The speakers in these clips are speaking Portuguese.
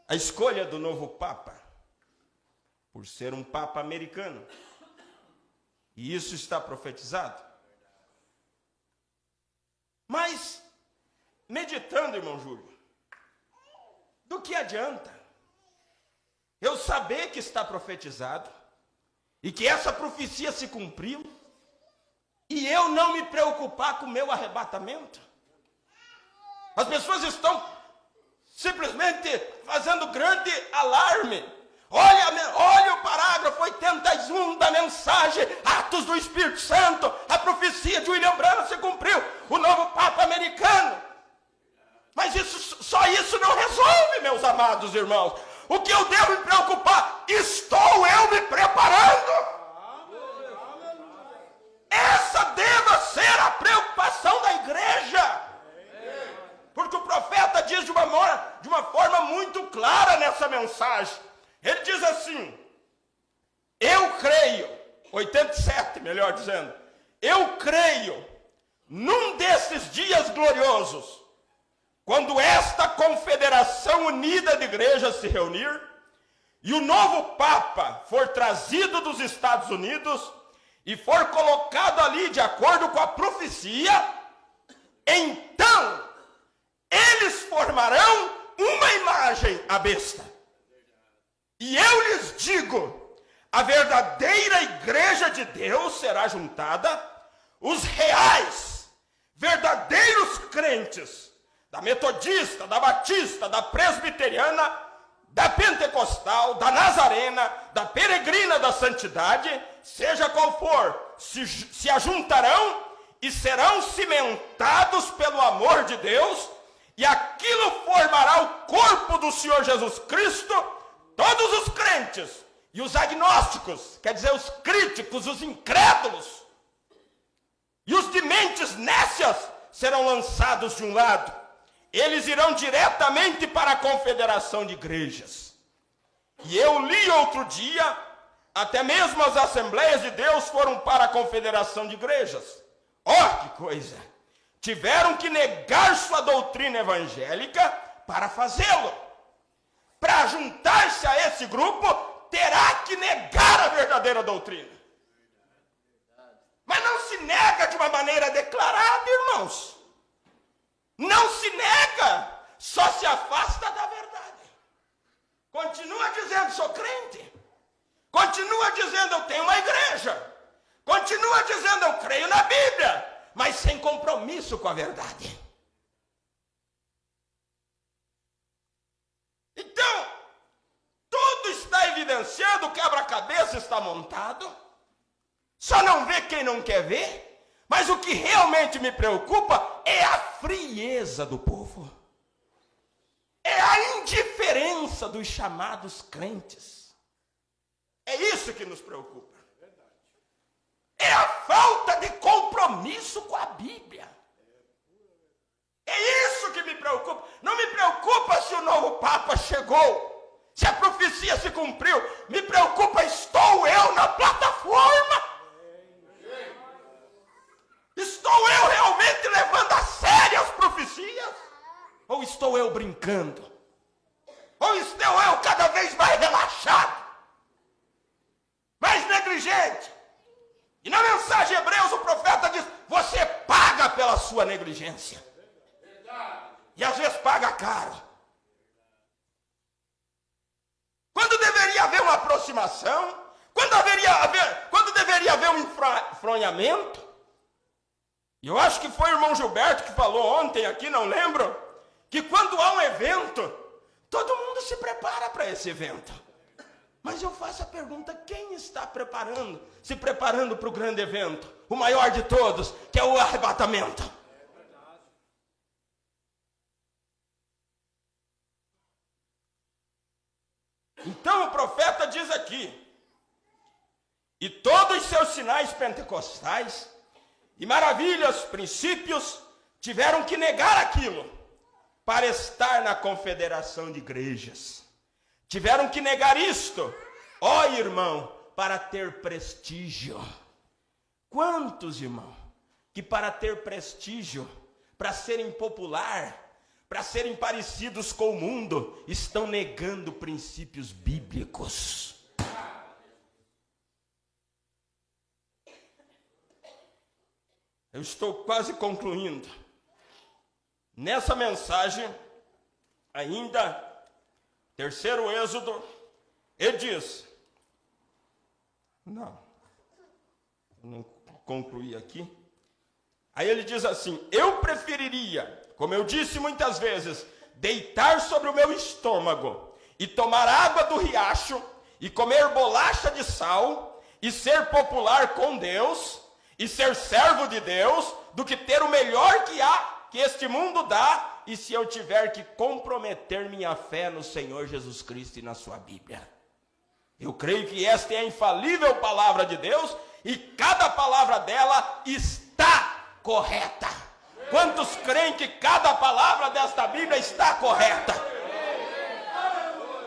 a escolha do novo Papa, por ser um Papa americano. E isso está profetizado. Mas, meditando, irmão Júlio, do que adianta eu saber que está profetizado e que essa profecia se cumpriu e eu não me preocupar com o meu arrebatamento? As pessoas estão simplesmente fazendo grande alarme. Olha o parágrafo 81 da mensagem, Atos do Espírito Santo, a profecia de William Branham se cumpriu, o novo Papa americano. Mas só isso não resolve, meus amados irmãos. O que eu devo me preocupar? Estou eu me preparando? Essa deva ser a preocupação da igreja. Porque o profeta diz de uma forma muito clara nessa mensagem. Ele diz assim, eu creio, 87 melhor dizendo, eu creio num desses dias gloriosos, quando esta confederação unida de igrejas se reunir, e o novo Papa for trazido dos Estados Unidos, e for colocado ali de acordo com a profecia, então eles formarão uma imagem à besta. E eu lhes digo, a verdadeira igreja de Deus será juntada, os reais, verdadeiros crentes, da metodista, da batista, da presbiteriana, da pentecostal, da nazarena, da peregrina da santidade, seja qual for, se ajuntarão e serão cimentados pelo amor de Deus, e aquilo formará o corpo do Senhor Jesus Cristo. Todos os crentes e os agnósticos, quer dizer, os críticos, os incrédulos, e os de mentes nécias serão lançados de um lado. Eles irão diretamente para a confederação de igrejas. E eu li outro dia, até mesmo as Assembleias de Deus foram para a confederação de igrejas. Que coisa! Tiveram que negar sua doutrina evangélica para fazê-lo. Para juntar-se a esse grupo, terá que negar a verdadeira doutrina. Mas não se nega de uma maneira declarada, irmãos. Não se nega, só se afasta da verdade. Continua dizendo, sou crente. Continua dizendo, eu tenho uma igreja. Continua dizendo, eu creio na Bíblia. Mas sem compromisso com a verdade. Então, tudo está evidenciado, o quebra-cabeça está montado, só não vê quem não quer ver, mas o que realmente me preocupa é a frieza do povo, é a indiferença dos chamados crentes, é isso que nos preocupa, é a falta de compromisso com a Bíblia. É isso que me preocupa. Não me preocupa se o novo Papa chegou, se a profecia se cumpriu. Me preocupa, estou eu na plataforma? Estou eu realmente levando a sério as profecias? Ou estou eu brincando? Ou estou eu cada vez mais relaxado? Mais negligente? E na mensagem de Hebreus o profeta diz, você paga pela sua negligência. E às vezes paga caro. Quando deveria haver uma aproximação, quando deveria haver um enfronhamento. E eu acho que foi o irmão Gilberto que falou ontem aqui, não lembro, que quando há um evento, todo mundo se prepara para esse evento. Mas eu faço a pergunta, quem está se preparando para o grande evento? O maior de todos, que é o arrebatamento. Então o profeta diz aqui, e todos os seus sinais pentecostais, e maravilhas, princípios, tiveram que negar aquilo, para estar na confederação de igrejas. Tiveram que negar isto, irmão, para ter prestígio. Quantos, irmão, que para ter prestígio, para serem popular, para serem parecidos com o mundo, estão negando princípios bíblicos. Eu estou quase concluindo. Nessa mensagem, ainda, terceiro Êxodo, ele diz, não concluí aqui. Aí ele diz assim, eu preferiria, como eu disse muitas vezes, deitar sobre o meu estômago e tomar água do riacho e comer bolacha de sal e ser popular com Deus e ser servo de Deus, do que ter o melhor que este mundo dá, e se eu tiver que comprometer minha fé no Senhor Jesus Cristo e na sua Bíblia. Eu creio que esta é a infalível palavra de Deus, e cada palavra dela está correta. Quantos creem que cada palavra desta Bíblia está correta?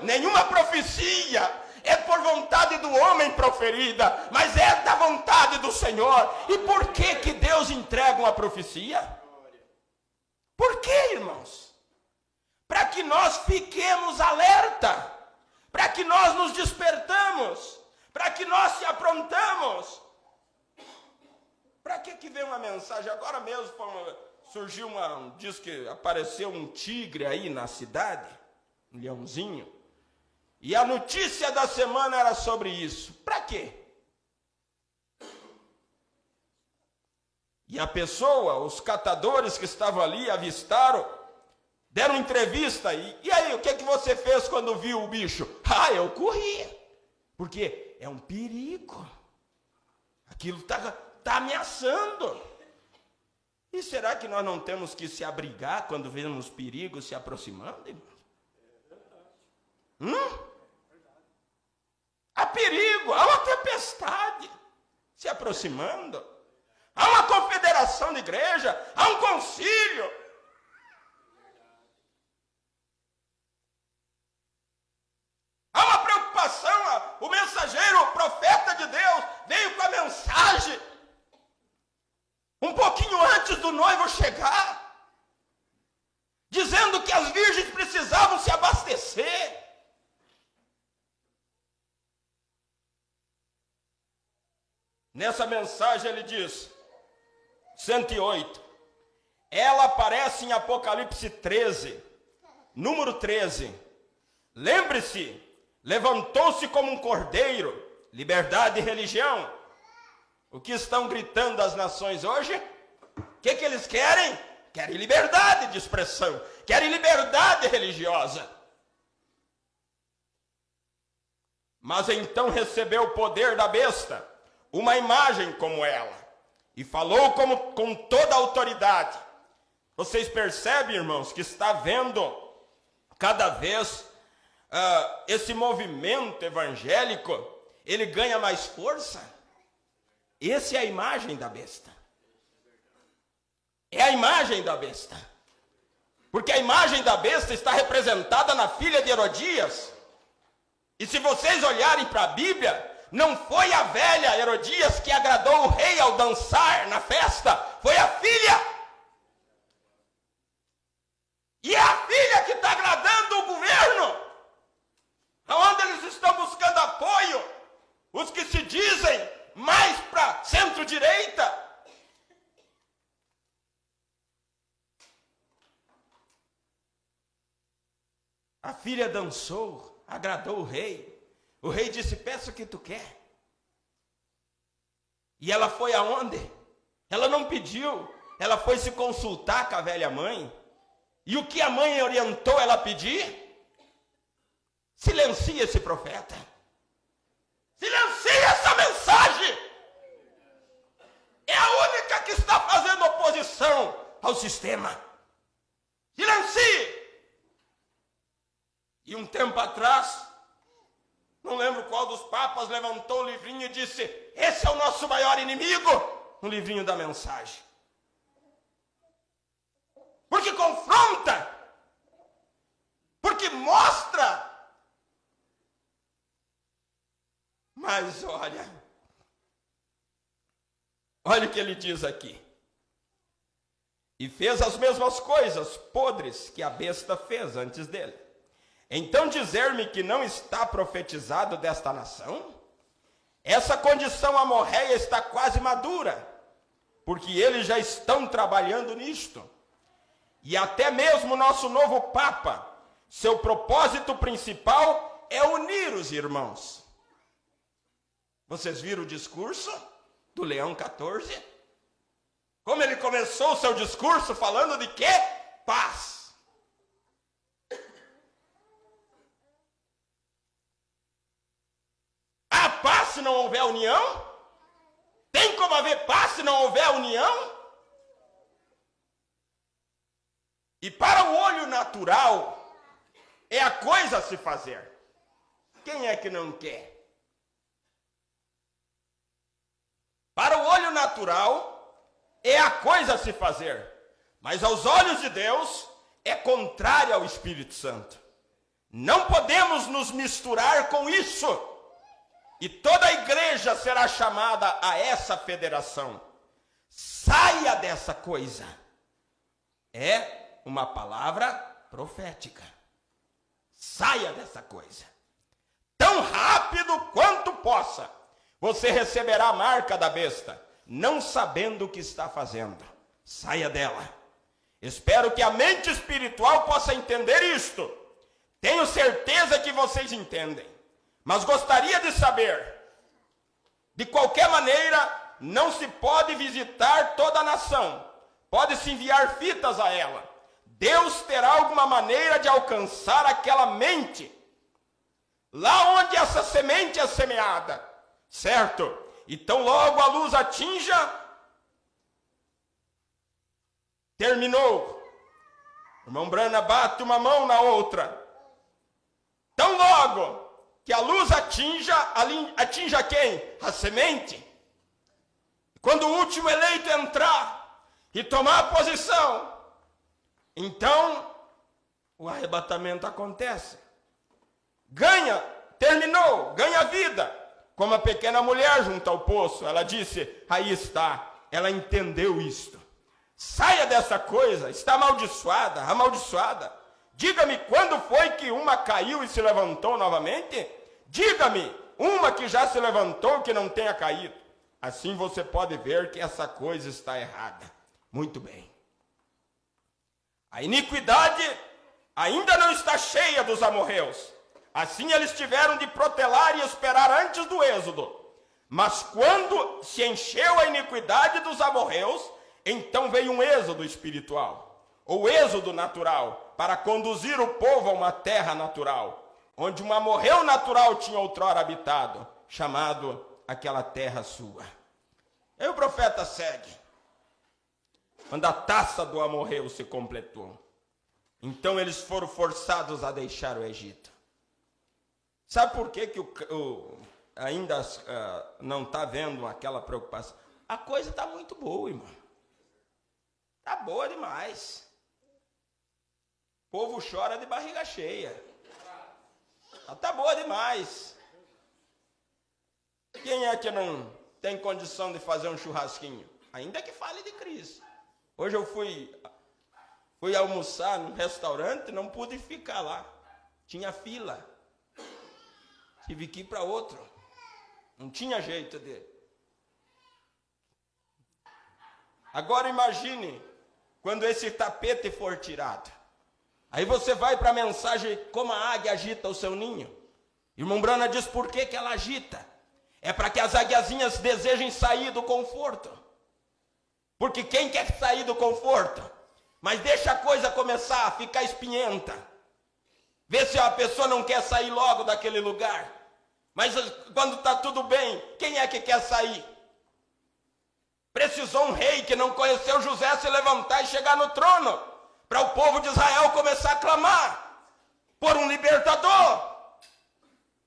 Nenhuma profecia é por vontade do homem proferida, mas é da vontade do Senhor. E por que Deus entrega uma profecia? Por que, irmãos? Para que nós fiquemos alerta, para que nós nos despertamos, para que nós se aprontamos. Para que vem uma mensagem? Agora mesmo surgiu diz que apareceu um tigre aí na cidade, um leãozinho, e a notícia da semana era sobre isso. Para quê? E a pessoa, os catadores que estavam ali, avistaram, deram entrevista, e aí, o que você fez quando viu o bicho? Ah, eu corri, porque é um perigo, aquilo está ameaçando. E será que nós não temos que se abrigar quando vemos perigos se aproximando, irmão? Há perigo, há uma tempestade se aproximando, há uma confederação de igreja, há um concílio. Há uma preocupação, o mensageiro, o profeta de Deus, veio com a mensagem um pouquinho antes do noivo chegar, dizendo que as virgens precisavam se abastecer. Nessa mensagem ele diz, 108, ela aparece em Apocalipse 13, número 13. Lembre-se, levantou-se como um cordeiro, liberdade e religião. O que estão gritando as nações hoje? O que eles querem? Querem liberdade de expressão, querem liberdade religiosa. Mas então recebeu o poder da besta, uma imagem como ela, e falou com toda a autoridade. Vocês percebem, irmãos, que está vendo cada vez esse movimento evangélico, ele ganha mais força? Essa é a imagem da besta. É a imagem da besta. Porque a imagem da besta está representada na filha de Herodias. E se vocês olharem para a Bíblia, não foi a velha Herodias que agradou o rei ao dançar na festa, foi a filha. E é a filha que está agradando o governo, onde eles estão buscando apoio, os que se dizem mais para centro-direita. A filha dançou, agradou o rei. O rei disse, peça o que tu quer. E ela foi aonde? Ela não pediu, ela foi se consultar com a velha mãe. E o que a mãe orientou ela a pedir? Silencia esse profeta. Silencia essa mensagem. É a única que está fazendo oposição ao sistema. Silencie. E um tempo atrás, não lembro qual dos papas levantou o livrinho e disse, esse é o nosso maior inimigo, no livrinho da mensagem. Porque confronta, porque mostra. Mas olha o que ele diz aqui. e fez as mesmas coisas podres que a besta fez antes dele. Então dizer-me que não está profetizado desta nação? Essa condição amorreia está quase madura, porque eles já estão trabalhando nisto. E até mesmo nosso novo Papa, seu propósito principal é unir os irmãos. Vocês viram o discurso do Leão XIV? Como ele começou o seu discurso falando de quê? Paz. Há paz se não houver união? Tem como haver paz se não houver união? E para o olho natural, é a coisa a se fazer. Quem é que não quer? Para o olho natural, é a coisa a se fazer. Mas aos olhos de Deus, é contrário ao Espírito Santo. Não podemos nos misturar com isso. E toda a igreja será chamada a essa federação. Saia dessa coisa. É uma palavra profética. Saia dessa coisa. Tão rápido quanto possa, você receberá a marca da besta, não sabendo o que está fazendo. Saia dela. Espero que a mente espiritual possa entender isto. Tenho certeza que vocês entendem. Mas gostaria de saber, de qualquer maneira, não se pode visitar toda a nação. Pode-se enviar fitas a ela. Deus terá alguma maneira de alcançar aquela mente, lá onde essa semente é semeada, certo? Então logo a luz atinja, terminou. O irmão Brana bate uma mão na outra. Tão logo que a luz atinja quem? A semente. Quando o último eleito entrar e tomar a posição, então o arrebatamento acontece. Terminou, ganha vida. Como a pequena mulher junto ao poço, ela disse, aí está, ela entendeu isto. Saia dessa coisa, está amaldiçoada, amaldiçoada. Diga-me quando foi que uma caiu e se levantou novamente? Diga-me uma que já se levantou que não tenha caído. Assim você pode ver que essa coisa está errada. Muito bem. A iniquidade ainda não está cheia dos amorreus. Assim eles tiveram de protelar e esperar antes do êxodo. Mas quando se encheu a iniquidade dos amorreus, então veio um êxodo espiritual, ou êxodo natural, para conduzir o povo a uma terra natural, onde um amorreu natural tinha outrora habitado, chamado aquela terra sua. Aí o profeta segue. Quando a taça do amorreu se completou, então eles foram forçados a deixar o Egito. Sabe por que ainda não está vendo aquela preocupação? A coisa está muito boa, irmão. Está boa demais. O povo chora de barriga cheia. Está boa demais. Quem é que não tem condição de fazer um churrasquinho? Ainda que fale de Cristo. Hoje eu fui almoçar num restaurante e não pude ficar lá. Tinha fila. Tive que ir para outro. Não tinha jeito dele. Agora imagine quando esse tapete for tirado. Aí você vai para a mensagem como a águia agita o seu ninho. Irmão Brana diz por que ela agita. É para que as águiazinhas desejem sair do conforto. Porque quem quer sair do conforto? Mas deixa a coisa começar a ficar espinhenta. Vê se a pessoa não quer sair logo daquele lugar. Mas quando está tudo bem, quem é que quer sair? Precisou um rei que não conheceu José se levantar e chegar no trono, para o povo de Israel começar a clamar por um libertador.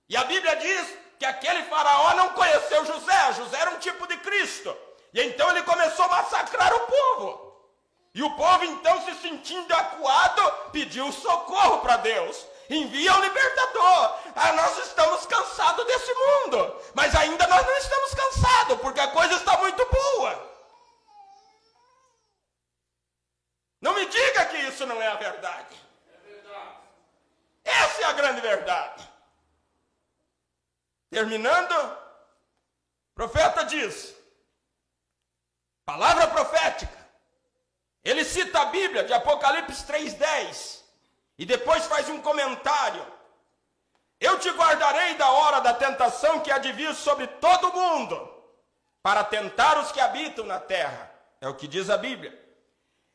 E a Bíblia diz que aquele faraó não conheceu José. José era um tipo de Cristo. E então ele começou a massacrar o povo. E o povo então, se sentindo acuado, pediu socorro para Deus. Envia o libertador. Nós estamos cansados desse mundo. Mas ainda nós não estamos cansados, porque a coisa está muito boa. Não me diga que isso não é a verdade. Essa é a grande verdade. Terminando, o profeta diz, palavra profética. Ele cita a Bíblia de Apocalipse 3:10 e depois faz um comentário. Eu te guardarei da hora da tentação que há de vir sobre todo mundo, para tentar os que habitam na terra. É o que diz a Bíblia.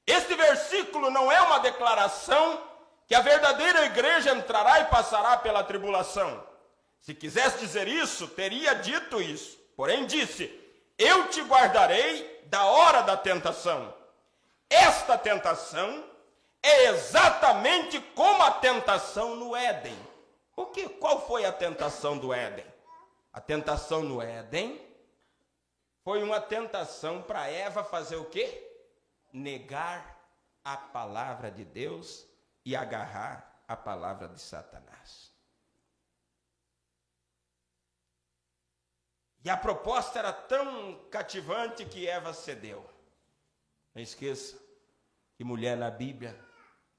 Este versículo não é uma declaração que a verdadeira igreja entrará e passará pela tribulação. Se quisesse dizer isso, teria dito isso. Porém disse, eu te guardarei da hora da tentação. Esta tentação é exatamente como a tentação no Éden. Qual foi a tentação do Éden? A tentação no Éden foi uma tentação para Eva fazer o quê? Negar a palavra de Deus e agarrar a palavra de Satanás. E a proposta era tão cativante que Eva cedeu. Não esqueça que mulher na Bíblia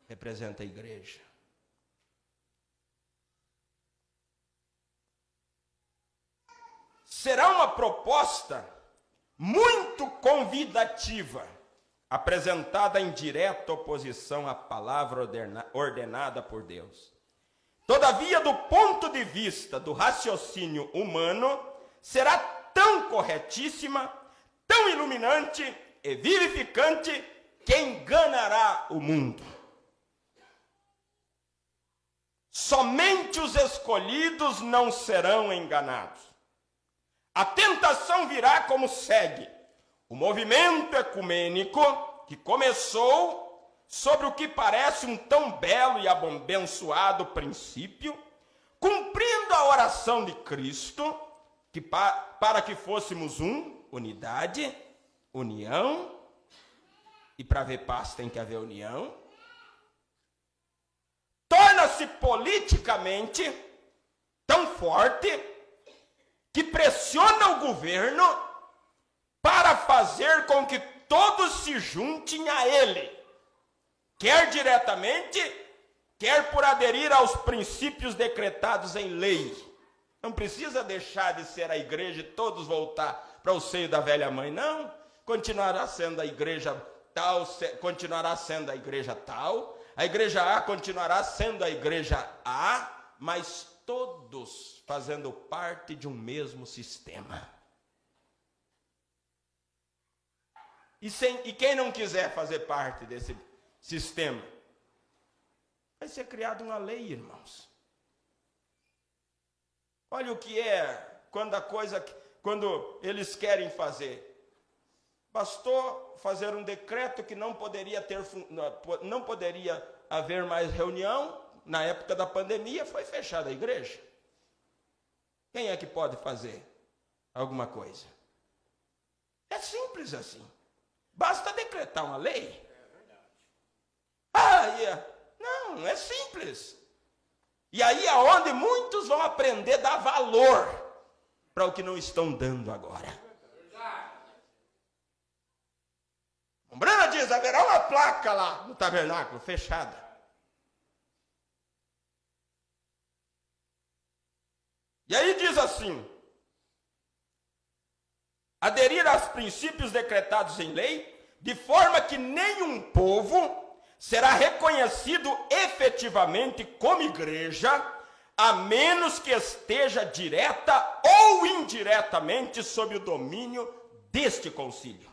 representa a igreja. Será uma proposta muito convidativa, apresentada em direta oposição à palavra ordenada por Deus. Todavia, do ponto de vista do raciocínio humano, será tão corretíssima, tão iluminante e vivificante que enganará o mundo. Somente os escolhidos não serão enganados. A tentação virá como segue. O movimento ecumênico que começou sobre o que parece um tão belo e abençoado princípio, cumprindo a oração de Cristo, que para que fôssemos unidade, união, e para haver paz tem que haver união, torna-se politicamente tão forte que pressiona o governo para fazer com que todos se juntem a ele, quer diretamente, quer por aderir aos princípios decretados em lei. Não precisa deixar de ser a igreja e todos voltar para o seio da velha mãe, não. Continuará sendo a igreja tal, continuará sendo a igreja tal, a igreja A continuará sendo a igreja A, mas todos fazendo parte de um mesmo sistema. E quem não quiser fazer parte desse sistema, vai ser criada uma lei, irmãos. Olha o que é quando eles querem fazer. Bastou fazer um decreto que não poderia haver mais reunião. Na época da pandemia foi fechada a igreja. Quem é que pode fazer alguma coisa? É simples assim. Basta decretar uma lei. Não, é simples. E aí é onde muitos vão aprender a dar valor para o que não estão dando agora. Brana diz, haverá uma placa lá no tabernáculo, fechada. E aí diz assim, aderir aos princípios decretados em lei, de forma que nenhum povo será reconhecido efetivamente como igreja, a menos que esteja direta ou indiretamente sob o domínio deste concílio.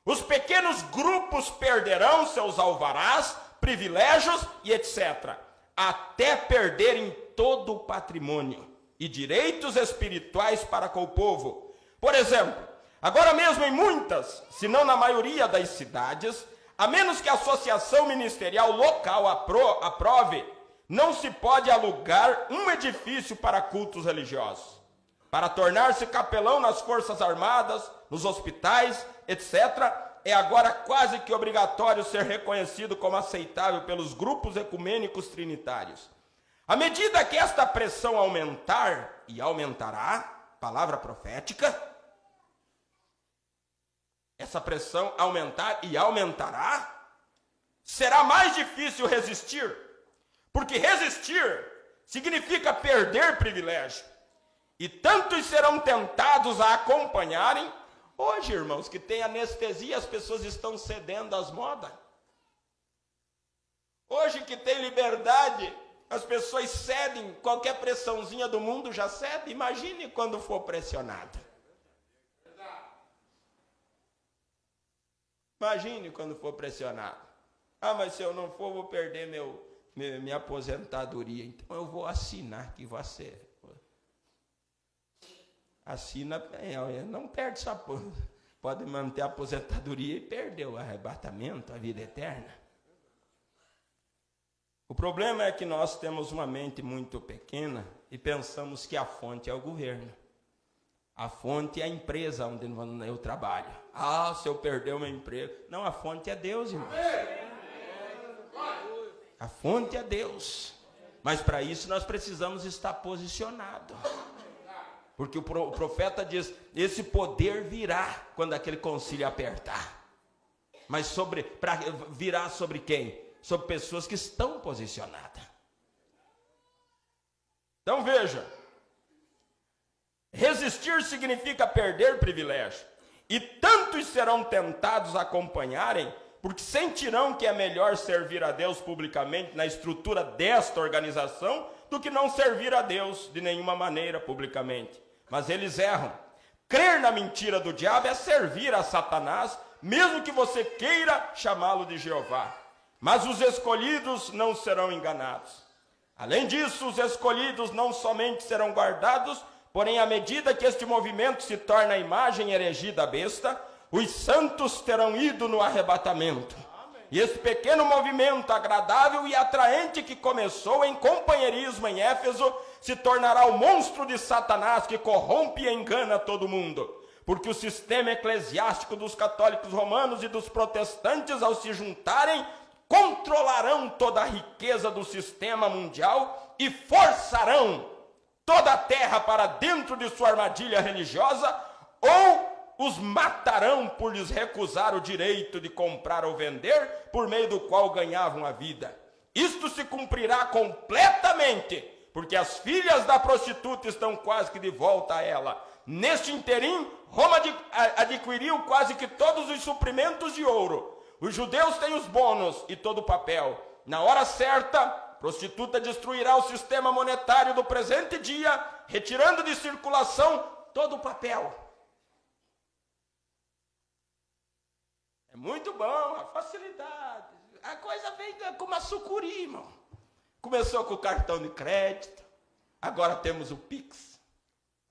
Os pequenos grupos perderão seus alvarás, privilégios e etc., até perderem todo o patrimônio e direitos espirituais para com o povo. Por exemplo, agora mesmo em muitas, se não na maioria das cidades, a menos que a associação ministerial local aprove, não se pode alugar um edifício para cultos religiosos. Para tornar-se capelão nas forças armadas, nos hospitais, etc., é agora quase que obrigatório ser reconhecido como aceitável pelos grupos ecumênicos trinitários. À medida que esta pressão aumentar, e aumentará, palavra profética, essa pressão aumentar e aumentará, será mais difícil resistir, porque resistir significa perder privilégio. E tantos serão tentados a acompanharem. Hoje, irmãos, que tem anestesia, as pessoas estão cedendo às modas. Hoje que tem liberdade, as pessoas cedem, qualquer pressãozinha do mundo já cede. Imagine quando for pressionado. Imagine quando for pressionado. Ah, mas se eu não for, vou perder minha aposentadoria. Então eu vou assinar que vai ser. Assina, não perde essa pode manter a aposentadoria e perder o arrebatamento, a vida eterna. O problema é que nós temos uma mente muito pequena e pensamos que a fonte é o governo. A fonte é a empresa onde eu trabalho. Ah, se eu perder o meu emprego. Não, a fonte é Deus, irmão. A fonte é Deus. Mas para isso nós precisamos estar posicionados. Porque o profeta diz, esse poder virá quando aquele concílio apertar. Mas virá sobre quem? Sobre pessoas que estão posicionadas. Então veja, resistir significa perder privilégio. E tantos serão tentados a acompanharem, porque sentirão que é melhor servir a Deus publicamente na estrutura desta organização, do que não servir a Deus de nenhuma maneira publicamente. Mas eles erram. Crer na mentira do diabo é servir a Satanás, mesmo que você queira chamá-lo de Jeová. Mas os escolhidos não serão enganados. Além disso, os escolhidos não somente serão guardados, porém, à medida que este movimento se torna a imagem heresia da besta, os santos terão ido no arrebatamento. E esse pequeno movimento agradável e atraente que começou em companheirismo em Éfeso, se tornará o monstro de Satanás que corrompe e engana todo mundo. Porque o sistema eclesiástico dos católicos romanos e dos protestantes, ao se juntarem, controlarão toda a riqueza do sistema mundial e forçarão toda a terra para dentro de sua armadilha religiosa, ou os matarão por lhes recusar o direito de comprar ou vender, por meio do qual ganhavam a vida. Isto se cumprirá completamente, porque as filhas da prostituta estão quase que de volta a ela. Neste interim, Roma adquiriu quase que todos os suprimentos de ouro. Os judeus têm os bônus e todo o papel. Na hora certa, a prostituta destruirá o sistema monetário do presente dia, retirando de circulação todo o papel. É muito bom, a facilidade. A coisa vem com uma sucuri, irmão. Começou com o cartão de crédito, agora temos o Pix.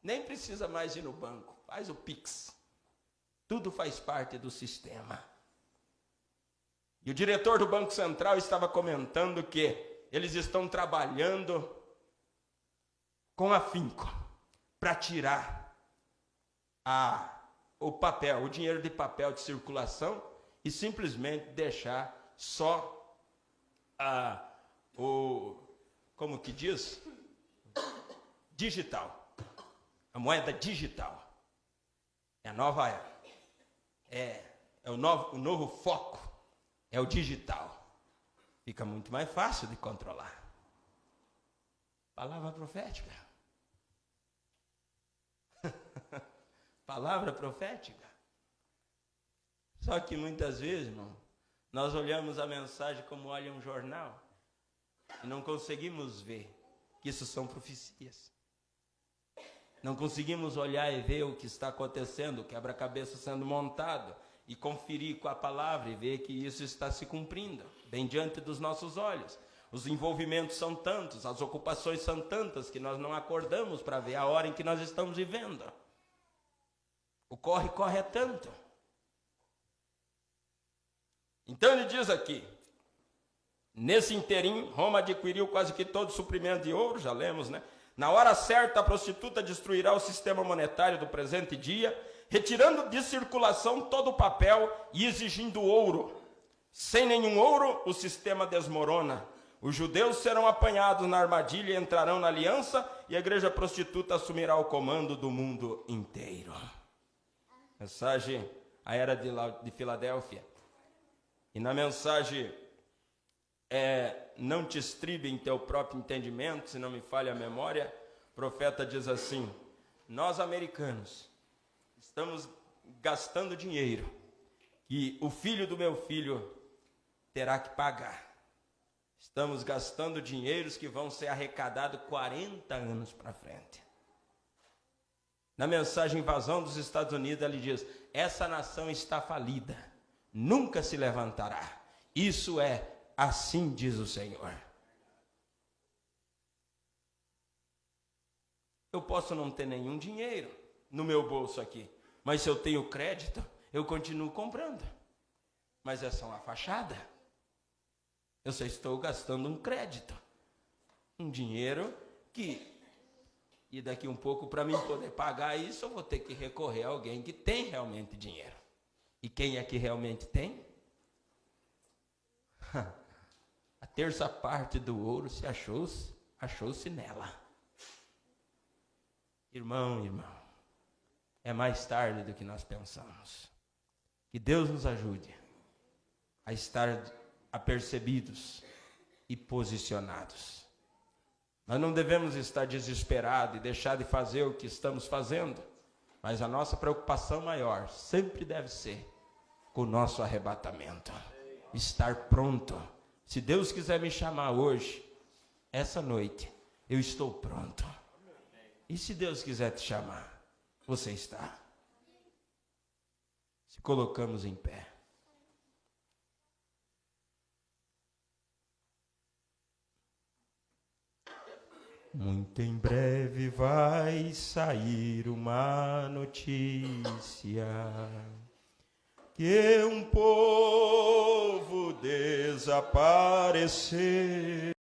Nem precisa mais ir no banco, faz o Pix. Tudo faz parte do sistema. E o diretor do Banco Central estava comentando que eles estão trabalhando com afinco para tirar o papel, o dinheiro de papel de circulação e simplesmente deixar só como que diz? Digital. A moeda digital. É a nova era. É o novo foco. É o digital. Fica muito mais fácil de controlar. Palavra profética. Palavra profética. Só que muitas vezes, irmão, nós olhamos a mensagem como olha um jornal e não conseguimos ver que isso são profecias. Não conseguimos olhar e ver o que está acontecendo, o quebra-cabeça sendo montado, e conferir com a palavra e ver que isso está se cumprindo, bem diante dos nossos olhos. Os envolvimentos são tantos, as ocupações são tantas, que nós não acordamos para ver a hora em que nós estamos vivendo. O corre é tanto. Então ele diz aqui, nesse interim, Roma adquiriu quase que todo o suprimento de ouro, já lemos, né? Na hora certa, a prostituta destruirá o sistema monetário do presente dia, retirando de circulação todo o papel e exigindo ouro. Sem nenhum ouro, o sistema desmorona. Os judeus serão apanhados na armadilha e entrarão na aliança, e a igreja prostituta assumirá o comando do mundo inteiro. Mensagem, a era de Filadélfia. E na mensagem não te estribe em teu próprio entendimento, se não me falha a memória. O profeta diz assim: nós americanos estamos gastando dinheiro que o filho do meu filho terá que pagar. Estamos gastando dinheiros que vão ser arrecadados 40 anos para frente. Na mensagem Invasão dos Estados Unidos, ele diz: essa nação está falida, nunca se levantará. Isso é, assim diz o Senhor. Eu posso não ter nenhum dinheiro no meu bolso aqui, mas se eu tenho crédito, eu continuo comprando. Mas é só uma fachada. Eu só estou gastando um crédito, um dinheiro que... E daqui um pouco, para mim poder pagar isso, eu vou ter que recorrer a alguém que tem realmente dinheiro. E quem é que realmente tem? A terça parte do ouro se achou-se nela. Irmão, é mais tarde do que nós pensamos. Que Deus nos ajude a estar apercebidos e posicionados. Nós não devemos estar desesperados e deixar de fazer o que estamos fazendo, mas a nossa preocupação maior sempre deve ser com o nosso arrebatamento. Estar pronto. Se Deus quiser me chamar hoje, essa noite, eu estou pronto. E se Deus quiser te chamar, você está? Se colocamos em pé. Muito em breve vai sair uma notícia que um povo desapareceu.